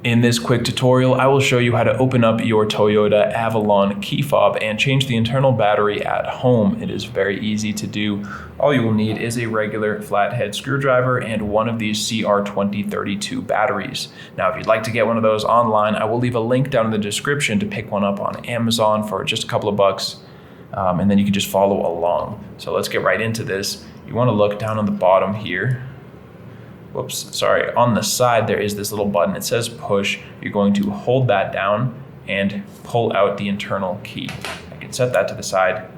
In this quick tutorial, I will show you how to open up your Toyota Avalon key fob and change the internal battery at home. It is very easy to do. All you will need is a regular flathead screwdriver and one of these CR2032 batteries. Now, if you'd like to get one of those online, I will leave a link down in the description to pick one up on Amazon for just a couple of bucks, and then you can just follow along. So let's get right into this. You want to look down on the bottom here. On the side there is this little button. It says push. You're going to hold that down and pull out the internal key. I can set that to the side.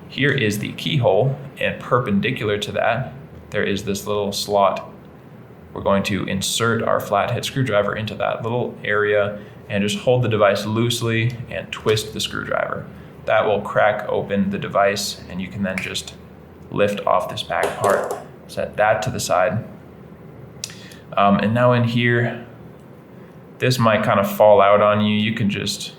Here is the keyhole, and perpendicular to that there is this little slot. We're going to insert our flathead screwdriver into that little area and just hold the device loosely and twist the screwdriver. That will crack open the device, and you can then just lift off this back part. Set that to the side. And now in here, this might kind of fall out on you. You can just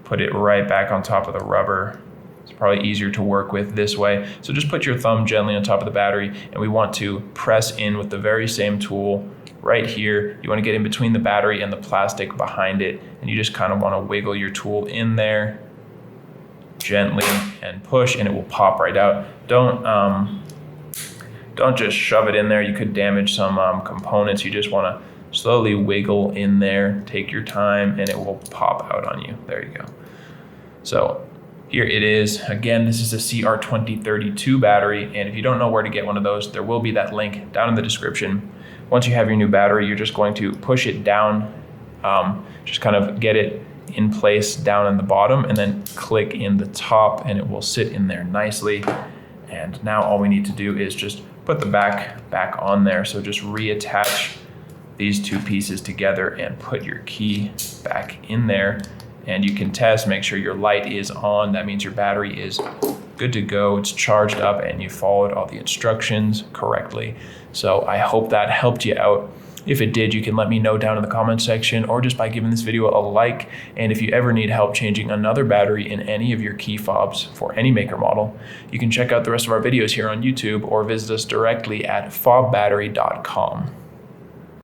put it right back on top of the rubber. It's probably easier to work with this way. So just put your thumb gently on top of the battery, and we want to press in with the very same tool right here. You want to get in between the battery and the plastic behind it, and you just kind of want to wiggle your tool in there gently and push, and it will pop right out. Don't just shove it in there. You could damage some components. You just want to slowly wiggle in there. Take your time and it will pop out on you. There you go. So here it is. Again, this is a CR2032 battery. And if you don't know where to get one of those, there will be that link down in the description. Once you have your new battery, you're just going to push it down. Just kind of get it in place down in the bottom and then click in the top, and it will sit in there nicely. And now all we need to do is just put the back on there. So just reattach these two pieces together and put your key back in there. And you can test, make sure your light is on. That means your battery is good to go. It's charged up and you followed all the instructions correctly. So I hope that helped you out. If it did, you can let me know down in the comment section or just by giving this video a like. And if you ever need help changing another battery in any of your key fobs for any maker model, you can check out the rest of our videos here on YouTube or visit us directly at fobbattery.com.